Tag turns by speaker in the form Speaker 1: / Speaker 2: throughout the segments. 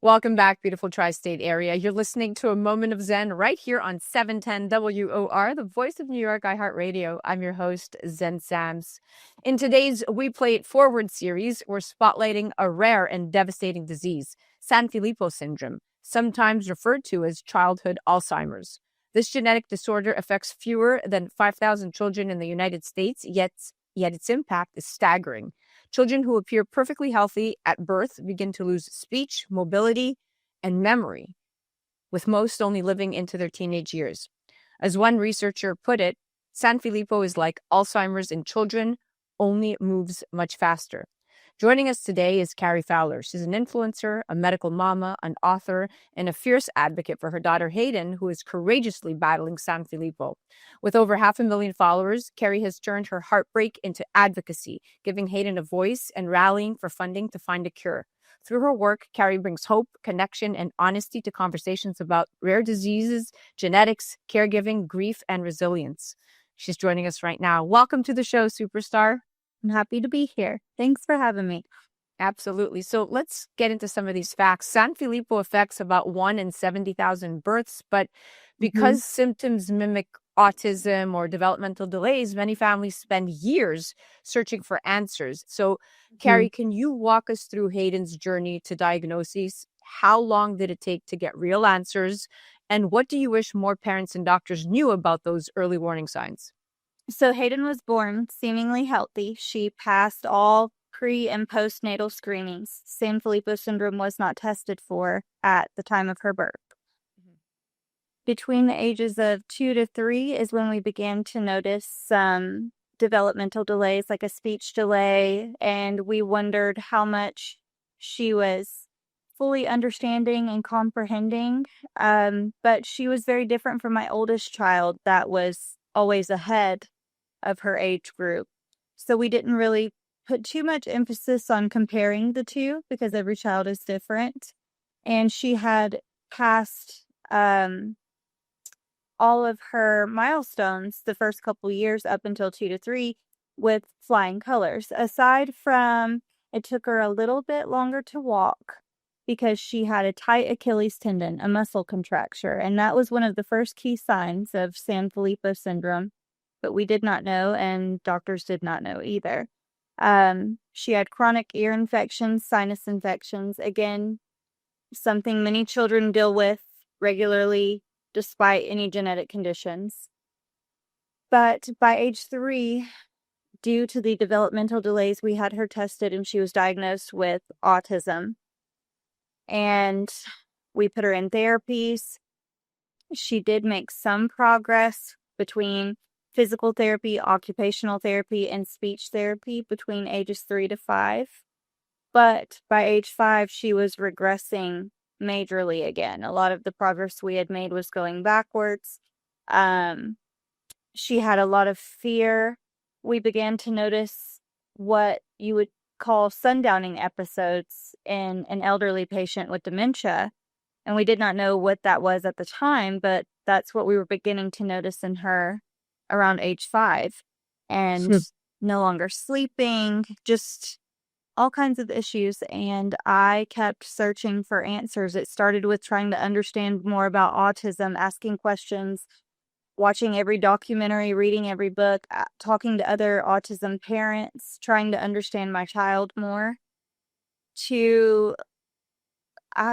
Speaker 1: Welcome back, beautiful tri-state area. You're listening to A Moment of Zen right here on 710 WOR, the voice of New York, iHeartRadio. I'm your host, Zen Sams. In today's We Play It Forward series, we're spotlighting a rare and devastating disease, Sanfilippo Syndrome, sometimes referred to as childhood Alzheimer's. This genetic disorder affects fewer than 5,000 children in the United States, yet its impact is staggering. Children who appear perfectly healthy at birth begin to lose speech, mobility, and memory, with most only living into their teenage years. As one researcher put it, Sanfilippo is like Alzheimer's in children, only moves much faster. Joining us today is Carrie Fowler. She's an influencer, a medical mama, an author, and a fierce advocate for her daughter Haidyn, who is courageously battling Sanfilippo. With over 500,000 followers, Carrie has turned her heartbreak into advocacy, giving Haidyn a voice and rallying for funding to find a cure. Through her work, Carrie brings hope, connection, and honesty to conversations about rare diseases, genetics, caregiving, grief, and resilience. She's joining us right now. Welcome to the show, superstar.
Speaker 2: I'm happy to be here. Thanks for having me.
Speaker 1: Absolutely. So let's get into some of these facts. Sanfilippo affects about 1 in 70,000 births, but because symptoms mimic autism or developmental delays, many families spend years searching for answers. So, Carrie, can you walk us through Haydyn's journey to diagnosis? How long did it take to get real answers? And what do you wish more parents and doctors knew about those early warning signs?
Speaker 2: So Haidyn was born seemingly healthy. She passed all pre- and postnatal screenings. Sanfilippo syndrome was not tested for at the time of her birth. Between the ages of 2 to 3 is when we began to notice some developmental delays, like a speech delay, and we wondered how much she was fully understanding and comprehending. But she was very different from my oldest child that was always ahead of her age group. So we didn't really put too much emphasis on comparing the two because every child is different. And she had passed all of her milestones the first couple years up until 2 to 3 with flying colors. Aside from it took her a little bit longer to walk because she had a tight Achilles tendon, a muscle contracture. And that was one of the first key signs of Sanfilippo syndrome. But we did not know, and doctors did not know either. She had chronic ear infections, sinus infections. Again, something many children deal with regularly despite any genetic conditions. But by age 3, due to the developmental delays, we had her tested and she was diagnosed with autism. And we put her in therapies. She did make some progress between physical therapy, occupational therapy, and speech therapy between ages 3 to 5. But by age 5, she was regressing majorly again. A lot of the progress we had made was going backwards. She had a lot of fear. We began to notice what you would call sundowning episodes in an elderly patient with dementia. And we did not know what that was at the time, but that's what we were beginning to notice in her around age 5. And no longer sleeping, just all kinds of issues. And I kept searching for answers. It started with trying to understand more about autism, asking questions, watching every documentary, reading every book, talking to other autism parents, trying to understand my child more, to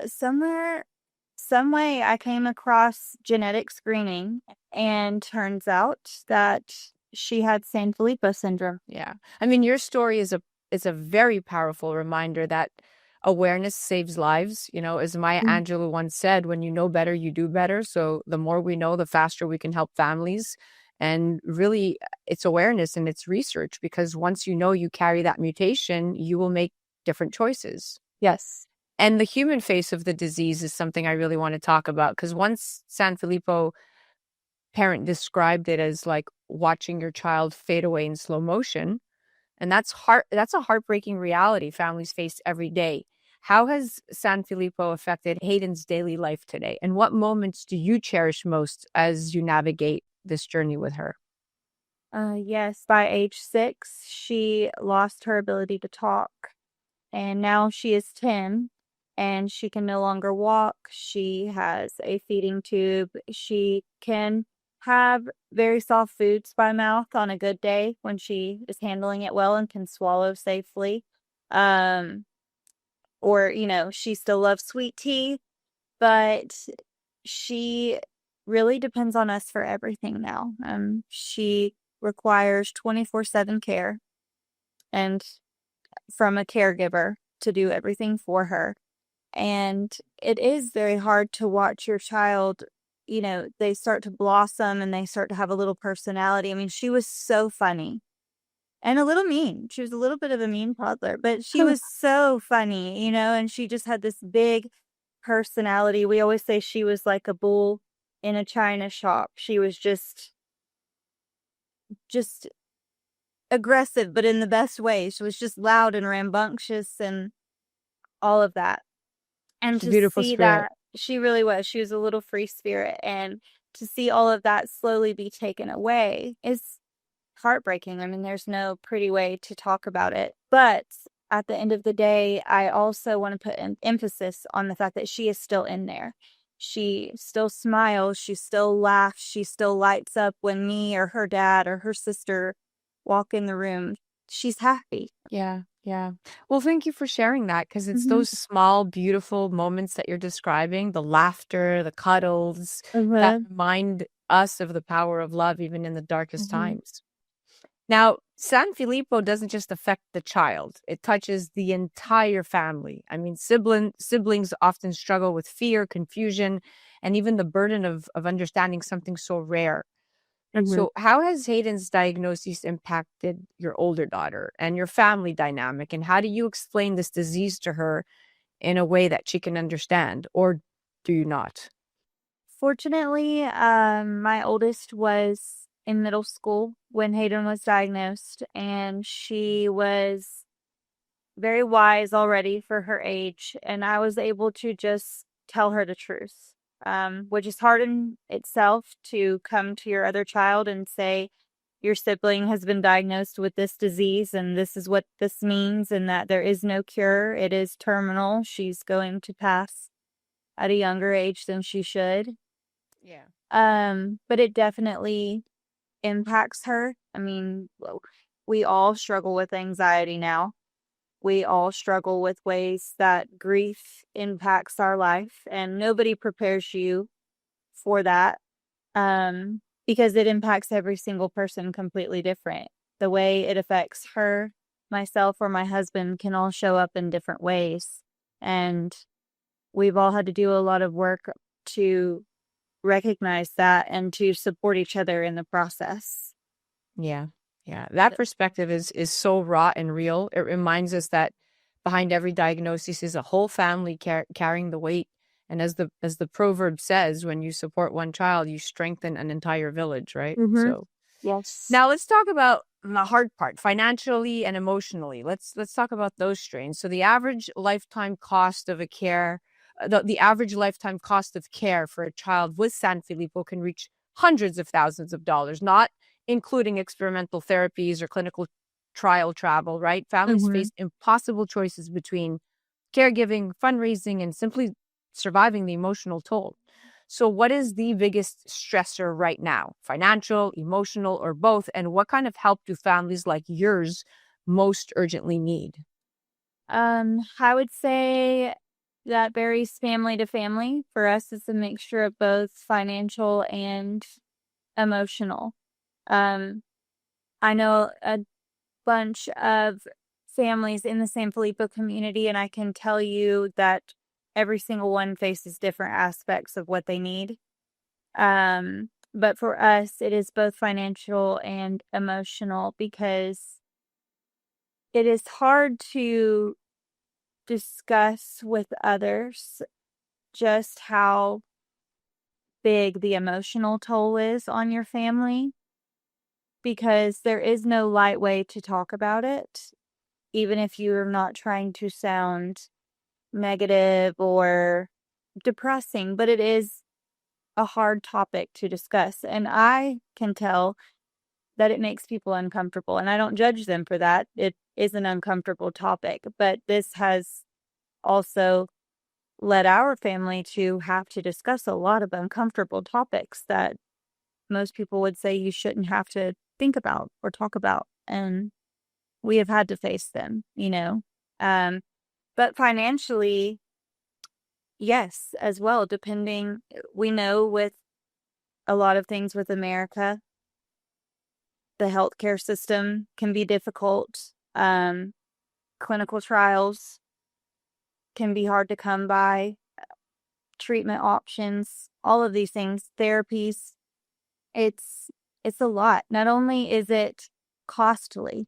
Speaker 2: some way I came across genetic screening, and turns out that she had Sanfilippo syndrome.
Speaker 1: Yeah. I mean, your story is a very powerful reminder that awareness saves lives. You know, as Maya Angelou once said, when you know better, you do better. So the more we know, the faster we can help families. And really, it's awareness and it's research, because once you know you carry that mutation, you will make different choices.
Speaker 2: Yes.
Speaker 1: And the human face of the disease is something I really want to talk about, because once Sanfilippo parent described it as like watching your child fade away in slow motion. And that's a heartbreaking reality families face every day. How has Sanfilippo affected Haydyn's daily life today? And what moments do you cherish most as you navigate this journey with her?
Speaker 2: Yes, by age 6, she lost her ability to talk. And now she is 10. and she can no longer walk. She has a feeding tube. She can have very soft foods by mouth on a good day when she is handling it well and can swallow safely. Or, she still loves sweet tea, but she really depends on us for everything now. She requires 24/7 care and from a caregiver to do everything for her. And it is very hard to watch your child, they start to blossom and they start to have a little personality. I mean, she was so funny and a little mean. She was a little bit of a mean toddler, but she was so funny, and she just had this big personality. We always say she was like a bull in a china shop. She was just aggressive, but in the best way. She was just loud and rambunctious and all of that. And
Speaker 1: She's a
Speaker 2: to
Speaker 1: beautiful
Speaker 2: see
Speaker 1: spirit.
Speaker 2: that, she really was. She was a little free spirit. And to see all of that slowly be taken away is heartbreaking. I mean, there's no pretty way to talk about it. But at the end of the day, I also want to put an emphasis on the fact that she is still in there. She still smiles. She still laughs. She still lights up when me or her dad or her sister walk in the room. She's happy.
Speaker 1: Yeah, yeah. Well, thank you for sharing that because it's
Speaker 2: Mhm.
Speaker 1: those small, beautiful moments that you're describing, the laughter, the cuddles that
Speaker 2: Mhm.
Speaker 1: remind us of the power of love, even in the darkest
Speaker 2: Mhm.
Speaker 1: times. Now, Sanfilippo doesn't just affect the child, it touches the entire family. I mean, siblings often struggle with fear, confusion, and even the burden of understanding something so rare.
Speaker 2: Mhm.
Speaker 1: So, how has Haydyn's diagnosis impacted your older daughter and your family dynamic? And how do you explain this disease to her in a way that she can understand, or do you not?
Speaker 2: Fortunately, my oldest was in middle school when Haydyn was diagnosed, and she was very wise already for her age, and I was able to just tell her the truth, which is hard in itself to come to your other child and say, your sibling has been diagnosed with this disease, and this is what this means, and that there is no cure. It is terminal. She's going to pass at a younger age than she should.
Speaker 1: Yeah.
Speaker 2: But it definitely impacts her. I mean, we all struggle with anxiety now. We all struggle with ways that grief impacts our life, and nobody prepares you for that. Because it impacts every single person completely different. The way it affects her, myself, or my husband can all show up in different ways. And we've all had to do a lot of work to recognize that and to support each other in the process.
Speaker 1: Yeah. Yeah. That perspective is so raw and real. It reminds us that behind every diagnosis is a whole family carrying the weight. And as the proverb says, when you support one child, you strengthen an entire village, right?
Speaker 2: Mm-hmm.
Speaker 1: So
Speaker 2: Yes.
Speaker 1: now let's talk about the hard part, financially and emotionally. Let's talk about those strains. So the average lifetime cost of a care, the average lifetime cost of care for a child with Sanfilippo can reach hundreds of thousands of dollars, not including experimental therapies or clinical trial travel, right? Families
Speaker 2: Mm-hmm.
Speaker 1: face impossible choices between caregiving, fundraising, and simply surviving the emotional toll. So, what is the biggest stressor right now? Financial, emotional, or both? And what kind of help do families like yours most urgently need?
Speaker 2: I would say that varies family to family. For us, it's a mixture of both financial and emotional. Um, I know a bunch of families in the Sanfilippo community, and I can tell you that every single one faces different aspects of what they need. But for us, it is both financial and emotional because it is hard to discuss with others just how big the emotional toll is on your family because there is no light way to talk about it, even if you're not trying to sound negative or depressing, but it is a hard topic to discuss. And I can tell that it makes people uncomfortable, and I don't judge them for that. It is an uncomfortable topic, but this has also led our family to have to discuss a lot of uncomfortable topics that most people would say you shouldn't have to think about or talk about. And we have had to face them, you know. But financially, yes, as well, depending, we know with a lot of things with America, the healthcare system can be difficult. Clinical trials can be hard to come by, treatment options, all of these things, therapies. It's it's a lot. Not only is it costly,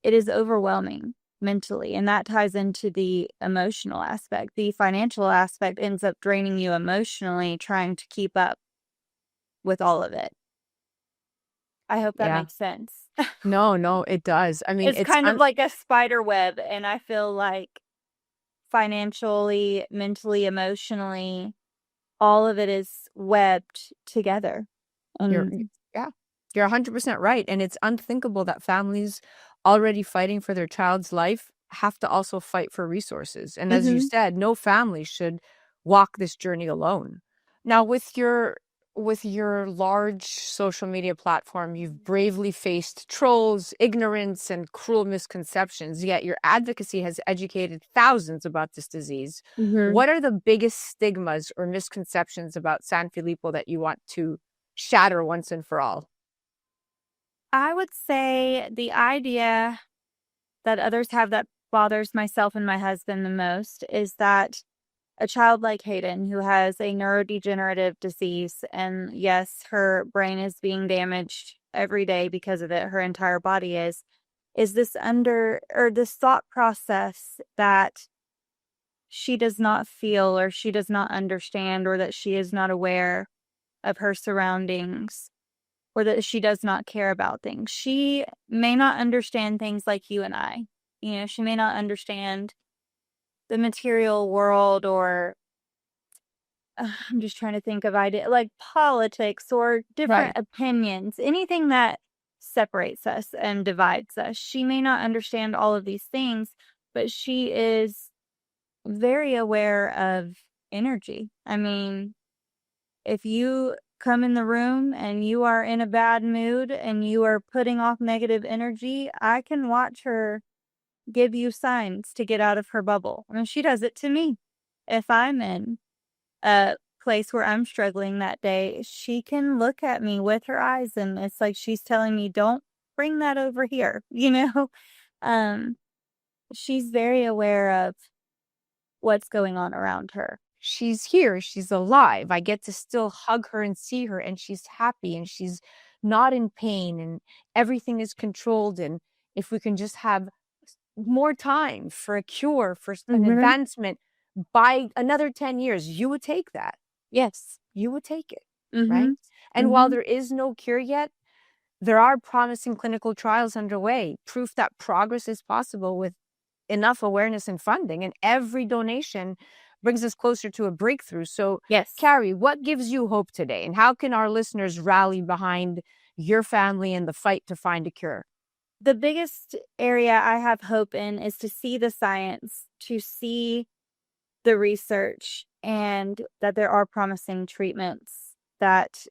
Speaker 2: it is overwhelming mentally, and that ties into the emotional aspect. The financial aspect ends up draining you emotionally trying to keep up with all of it. I hope that
Speaker 1: Yeah.
Speaker 2: makes sense.
Speaker 1: No, it does. I mean,
Speaker 2: It's kind of like a spider web, and I feel like financially, mentally, emotionally, all of it is webbed together.
Speaker 1: You're yeah. You're 100% right, and it's unthinkable that families already fighting for their child's life have to also fight for resources. And as you
Speaker 2: Mhm.
Speaker 1: said, no family should walk this journey alone. Now, with your large social media platform, you've bravely faced trolls, ignorance, and cruel misconceptions, yet your advocacy has educated thousands about this disease.
Speaker 2: Mhm.
Speaker 1: What are the biggest stigmas or misconceptions about Sanfilippo that you want to shatter once and for all?
Speaker 2: I would say the idea that others have that bothers myself and my husband the most is that a child like Haidyn, who has a neurodegenerative disease, and yes, her brain is being damaged every day because of it, her entire body is this this thought process that she does not feel or she does not understand or that she is not aware of her surroundings or that she does not care about things. She may not understand things like you and I. You know, she may not understand the material world or I'm just trying to think of idea like politics or different
Speaker 1: Right.
Speaker 2: opinions, anything that separates us and divides us. She may not understand all of these things, but she is very aware of energy. I mean, if you come in the room and you are in a bad mood and you are putting off negative energy, I can watch her give you signs to get out of her bubble. I mean, she does it to me. If I'm in a place where I'm struggling that day, she can look at me with her eyes and it's like she's telling me, "Don't bring that over here," you know? Um, she's very aware of what's going on around her.
Speaker 1: She's here, she's alive. I get to still hug her and see her, and she's happy, and she's not in pain, and everything is controlled. And if we can just have more time for a cure, for an
Speaker 2: Mhm.
Speaker 1: advancement by another 10 years, you would take that. Yes, you would take it, right?
Speaker 2: Mhm.
Speaker 1: And while
Speaker 2: Mhm.
Speaker 1: there is no cure yet, there are promising clinical trials underway, proof that progress is possible with enough awareness and funding, and every donation brings us closer to a breakthrough. So,
Speaker 2: Yes.
Speaker 1: Carrie, what gives you hope today, and how can our listeners rally behind your family in the fight to find a cure?
Speaker 2: The biggest area I have hope in is to see the science, to see the research, and that there are promising treatments that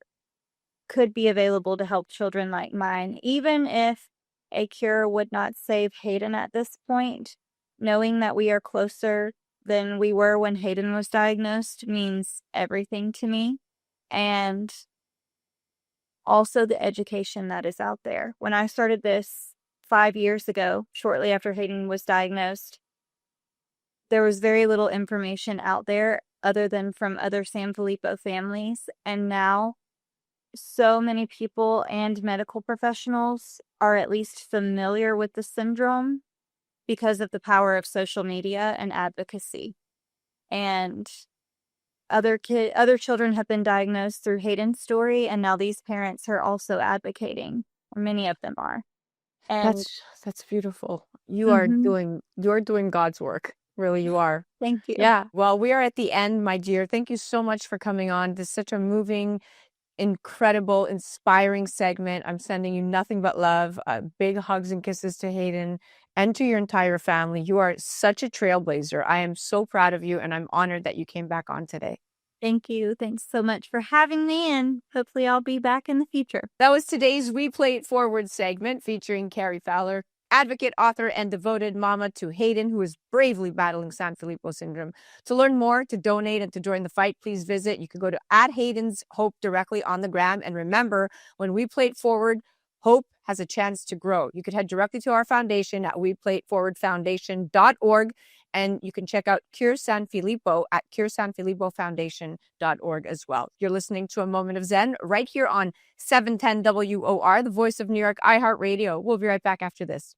Speaker 2: could be available to help children like mine. Even if a cure would not save Haidyn at this point, knowing that we are closer than we were when Haidyn was diagnosed means everything to me. And also the education that is out there. When I started this 5 years ago, shortly after Haidyn was diagnosed, there was very little information out there other than from other Sanfilippo families. And now so many people and medical professionals are at least familiar with the syndrome because of the power of social media and advocacy. And other children have been diagnosed through Haydn's story, and now these parents are also advocating, or many of them are. And
Speaker 1: That's beautiful.
Speaker 2: mhm,
Speaker 1: You're doing God's work. Really, you are.
Speaker 2: thank you.
Speaker 1: Yeah. Well, we are at the end, my dear. Thank you so much for coming on. This is such a moving incredible, inspiring segment. I'm sending you nothing but love. Big hugs and kisses to Haidyn and to your entire family. You are such a trailblazer. I am so proud of you, and I'm honored that you came back on today.
Speaker 2: Thank you. Thanks so much for having me, and hopefully I'll be back in the future.
Speaker 1: That was today's We Play It Forward segment featuring Carrie Fowler, advocate, author, and devoted mama to Haidyn, who is bravely battling Sanfilippo Syndrome. To learn more, to donate, and to join the fight, please visit. You can go to @Haidyn's Hope directly on the gram. And remember, when we play it forward, hope has a chance to grow. You could head directly to our foundation at WePlayItForwardFoundation.org. And you can check out Cure Sanfilippo at CureSanFilippoFoundation.org as well. You're listening to A Moment of Zen right here on 710 WOR, the voice of New York, iHeartRadio. We'll be right back after this.